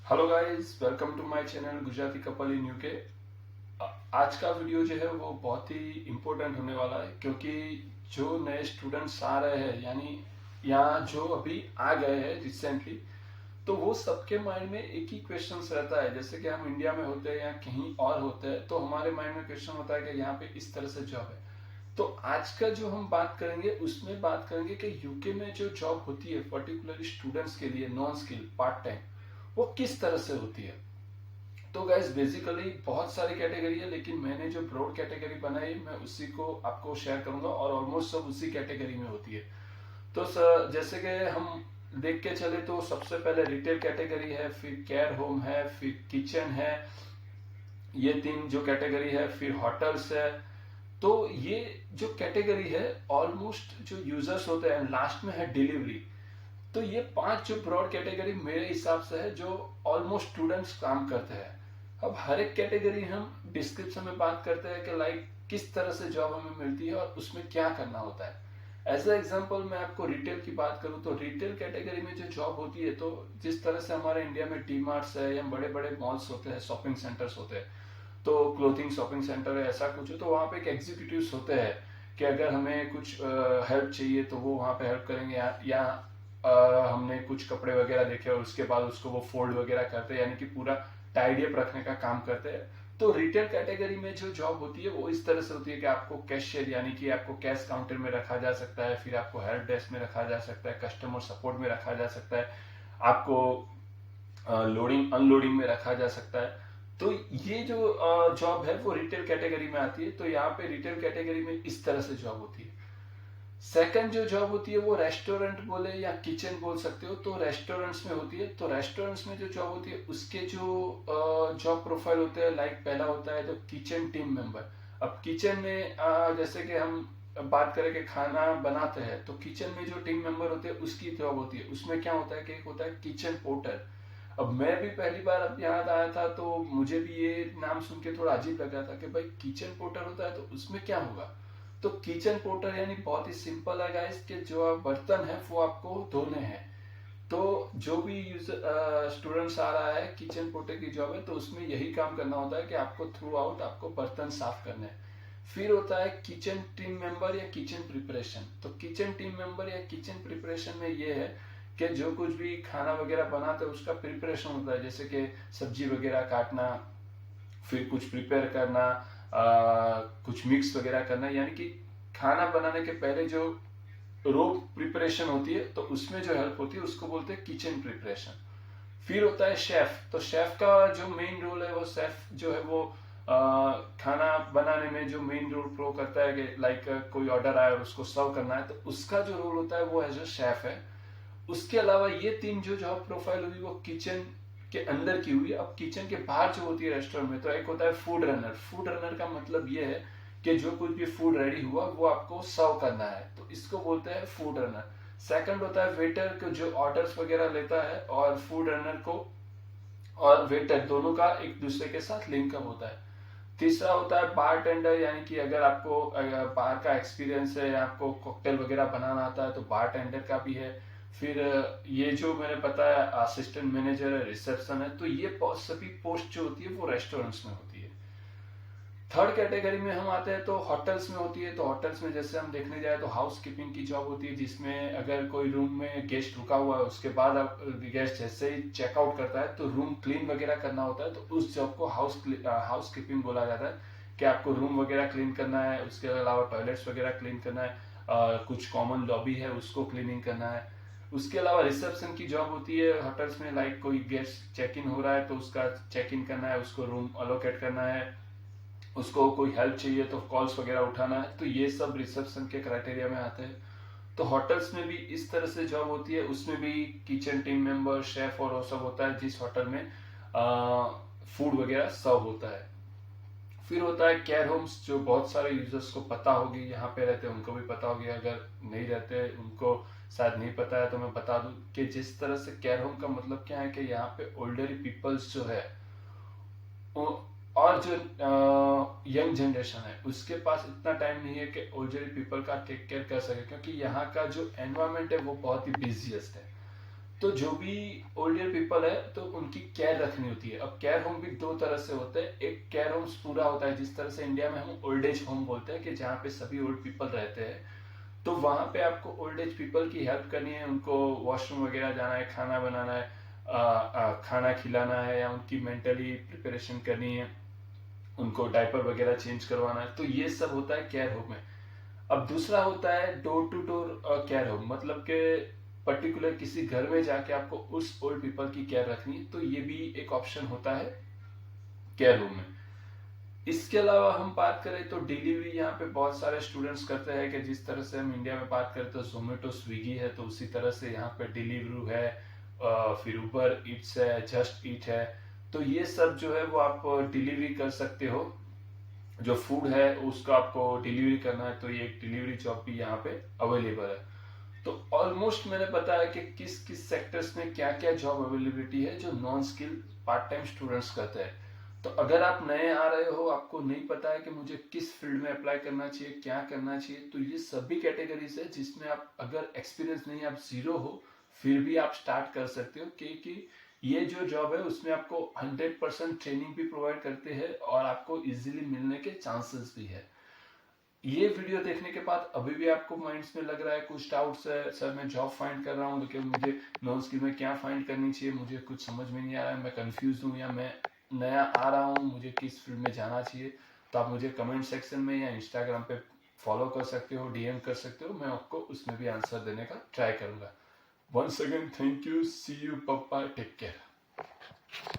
Hello guys, welcome to my channel Gujarati couple in UK. आज का video जो है वो बहुत ही इम्पोर्टेंट होने वाला है, क्योंकि जो नए स्टूडेंट्स आ रहे हैं, यानी यहाँ जो अभी आ गए हैं रिसेंटली, तो वो सबके माइंड में एक ही क्वेश्चन रहता है। जैसे कि हम इंडिया में होते हैं या कहीं और होते हैं, तो हमारे माइंड में क्वेश्चन होता है कि यहाँ पे इस तरह से जॉब है। तो आज का जो हम बात करेंगे उसमें बात करेंगे कि यूके में जो जॉब होती है पर्टिकुलरली स्टूडेंट्स के लिए नॉन स्किल पार्ट टाइम, वो किस तरह से होती है। तो गाइस बेसिकली बहुत सारी कैटेगरी है, लेकिन मैंने जो ब्रॉड कैटेगरी बनाई मैं उसी को आपको शेयर करूंगा और ऑलमोस्ट सब उसी कैटेगरी में होती है। तो सर जैसे कि हम देख के चले तो सबसे पहले रिटेल कैटेगरी है, फिर केयर होम है, फिर किचन है, ये तीन जो कैटेगरी है, फिर होटल्स है। तो ये जो कैटेगरी है ऑलमोस्ट जो यूजर्स होते हैं, लास्ट में है डिलीवरी। तो ये पांच जो ब्रॉड कैटेगरी मेरे हिसाब से है जो ऑलमोस्ट स्टूडेंट्स काम करते हैं। अब हर एक कैटेगरी हम डिस्क्रिप्शन में बात करते हैं कि लाइक किस तरह से जॉब हमें मिलती है और उसमें क्या करना होता है। एज ए एग्जाम्पल मैं आपको रिटेल की बात करूं तो रिटेल कैटेगरी में जो जॉब होती है, तो जिस तरह से हमारे इंडिया में डी मार्ट्स है या बड़े बड़े मॉल्स होते हैं, शॉपिंग सेंटर्स होते हैं, तो क्लोथिंग शॉपिंग सेंटर है, ऐसा कुछ है, तो वहां पे एक एग्जीक्यूटिव्स होते हैं कि अगर हमें कुछ हेल्प चाहिए तो वो वहां पे हेल्प करेंगे, या हमने कुछ कपड़े वगैरह देखे और उसके बाद उसको वो फोल्ड वगैरह करते हैं, यानी कि पूरा टाइडी अप रखने का काम करते हैं। तो रिटेल कैटेगरी में जो जॉब होती है वो इस तरह से होती है कि आपको कैशियर यानी कि आपको कैश काउंटर में रखा जा सकता है, फिर आपको हेल्प डेस्क में रखा जा सकता है, कस्टमर सपोर्ट में रखा जा सकता है, आपको लोडिंग अनलोडिंग में रखा जा सकता है। तो ये जो जॉब है वो रिटेल कैटेगरी में आती है। तो यहाँ पे रिटेल कैटेगरी में इस तरह से जॉब होती है। सेकंड जो जॉब होती है वो रेस्टोरेंट बोले या किचन बोल सकते हो, तो रेस्टोरेंट्स में होती है। तो रेस्टोरेंट्स में जो जॉब होती है उसके जो जॉब प्रोफाइल होते हैं, लाइक पहला होता है तो किचन टीम मेंबर। अब किचन में जैसे कि हम बात करें कि खाना बनाते हैं, तो किचन में जो टीम मेंबर होते हैं उसकी जॉब होती है। उसमें क्या होता है कि एक होता है किचन पोर्टर। अब मैं भी पहली बार अब याद आया था तो मुझे भी ये नाम सुन के थोड़ा अजीब लगा था कि भाई किचन पोर्टर होता है तो उसमें क्या होगा। तो किचन पोर्टर यानी बहुत ही सिंपल है गाइस कि जो बर्तन है वो आपको धोने हैं। तो जो भी स्टूडेंट्स आ रहा है, किचन पोर्टर की जॉब है, तो उसमें यही काम करना होता है कि आपको थ्रू आउट आपको बर्तन साफ करने हैं। फिर होता है किचन टीम मेंबर या किचन प्रिपरेशन। तो किचन टीम मेंबर या किचन प्रिपरेशन में ये है कि जो कुछ भी खाना वगैरह बनाते हैं उसका प्रिपरेशन होता है, जैसे कि सब्जी वगैरह काटना, फिर कुछ प्रिपेयर करना, कुछ मिक्स वगैरह करना, यानी कि खाना बनाने के पहले जो रो प्रिपरेशन होती है तो उसमें जो हेल्प होती है उसको बोलते हैं किचन प्रिपरेशन। फिर होता है शेफ। तो शेफ का जो मेन रोल है वो शेफ जो है वो खाना बनाने में जो मेन रोल प्ले करता है कि लाइक कोई ऑर्डर आया और उसको सर्व करना है, तो उसका जो रोल होता है वो एज अ शेफ है। उसके अलावा ये तीन जो जॉब प्रोफाइल हुई वो किचन के अंदर की हुई। अब किचन के बाहर जो होती है रेस्टोरेंट में, तो एक होता है फूड रनर। फूड रनर का मतलब ये है कि जो कुछ भी फूड रेडी हुआ वो आपको सर्व करना है, तो इसको बोलते हैं फूड रनर। सेकंड होता है वेटर को जो ऑर्डर्स वगैरह लेता है, और फूड रनर को और वेटर दोनों का एक दूसरे के साथ लिंकअप होता है। तीसरा होता है बार टेंडर, यानी कि अगर आपको बार का एक्सपीरियंस है या आपको कॉकटेल वगैरह बनाना आता है तो बार टेंडर का भी है। फिर ये जो मैंने बताया असिस्टेंट मैनेजर है, रिसेप्शन है, तो ये सभी पोस्ट जो होती है वो रेस्टोरेंट्स में होती है। थर्ड कैटेगरी में हम आते हैं तो होटल्स में होती है। तो होटल्स में जैसे हम देखने जाए तो हाउस कीपिंग की जॉब होती है, जिसमें अगर कोई रूम में गेस्ट रुका हुआ है उसके बाद गेस्ट जैसे ही चेकआउट करता है तो रूम क्लीन वगैरह करना होता है, तो उस जॉब को हाउस कीपिंग बोला जाता है। कि आपको रूम वगैरह क्लीन करना है, उसके अलावा टॉयलेट्स वगैरह क्लीन करना है, कुछ कॉमन लॉबी है उसको क्लीनिंग करना है। उसके अलावा रिसेप्शन की जॉब होती है होटल्स में, लाइक कोई गेस्ट चेक इन हो रहा है तो उसका चेक इन करना है, उसको रूम अलोकेट करना है, उसको कोई हेल्प चाहिए तो कॉल्स वगैरह उठाना है। तो ये सब रिसेप्शन के क्राइटेरिया में आते हैं। तो होटल्स में भी इस तरह से जॉब होती है, उसमें भी किचन टीम मेंबर, शेफ और वो सब होता है जिस होटल में फूड वगैरह सर्व होता है। फिर होता है केयर होम्स, जो बहुत सारे यूजर्स को पता होगी, यहाँ पे रहते हैं उनको भी पता होगी, अगर नहीं रहते उनको शायद नहीं पता है तो मैं बता दूं कि जिस तरह से केयर होम का मतलब क्या है कि यहाँ पे ओल्डर पीपल्स जो है और जो यंग जनरेशन है उसके पास इतना टाइम नहीं है कि ओल्डर पीपल का टेक केयर कर सके, क्योंकि यहाँ का जो एनवायरमेंट है वो बहुत ही बिजिएस्ट है। तो जो भी ओल्डर पीपल है तो उनकी केयर रखनी होती है। अब केयर होम भी दो तरह से होते हैं। एक केयर होम्स पूरा होता है जिस तरह से इंडिया में हम ओल्ड एज होम बोलते हैं कि जहाँ पे सभी ओल्ड पीपल रहते हैं, तो वहां पे आपको ओल्ड एज पीपल की हेल्प करनी है, उनको वॉशरूम वगैरह जाना है, खाना बनाना है, खाना खिलाना है, या उनकी मेंटली प्रिपरेशन करनी है, उनको डायपर वगैरह चेंज करवाना है, तो ये सब होता है केयर होम में। अब दूसरा होता है door to door care home, मतलब कि पर्टिकुलर किसी घर में जाके आपको उस ओल्ड पीपल की केयर रखनी है, तो ये भी एक ऑप्शन होता है केयर होम में। इसके अलावा हम बात करें तो डिलीवरी यहाँ पे बहुत सारे स्टूडेंट्स करते हैं कि जिस तरह से हम इंडिया में बात करें तो जोमेटो स्विगी है, तो उसी तरह से यहाँ पे डिलीवरू है, फिर उबर ईट्स है, जस्ट ईट है। तो ये सब जो है वो आप डिलीवरी कर सकते हो। जो फूड है उसका आपको डिलीवरी करना है तो ये एक डिलीवरी जॉब भी यहाँ पे अवेलेबल है। तो ऑलमोस्ट मैंने बताया कि किस किस सेक्टर्स में क्या क्या जॉब अवेलेबिलिटी है जो non skill part time students करते हैं। तो अगर आप नए आ रहे हो, आपको नहीं पता है कि मुझे किस फील्ड में अप्लाई करना चाहिए, क्या करना चाहिए, तो ये सभी कैटेगरीज है जिसमें आप अगर एक्सपीरियंस नहीं, आप जीरो हो, फिर भी आप स्टार्ट कर सकते हो, क्योंकि ये जो जॉब है उसमें आपको 100% ट्रेनिंग भी प्रोवाइड करते हैं और आपको इजीली मिलने के चांसेस भी है। ये वीडियो देखने के बाद अभी भी आपको माइंड्स में लग रहा है, कुछ डाउट्स है, सर मैं जॉब फाइंड कर रहा हूँ लेकिन मुझे नॉन स्किल में क्या फाइंड करनी चाहिए, मुझे कुछ समझ में नहीं आ रहा है, मैं कंफ्यूज हूँ, या मैं नया आ रहा हूँ, मुझे किस फील्ड में जाना चाहिए, तो आप मुझे कमेंट सेक्शन में या इंस्टाग्राम पे फॉलो कर सकते हो, डीएम कर सकते हो, मैं आपको उसमें भी आंसर देने का ट्राई करूंगा। Once again thank you, see you, bye, take care.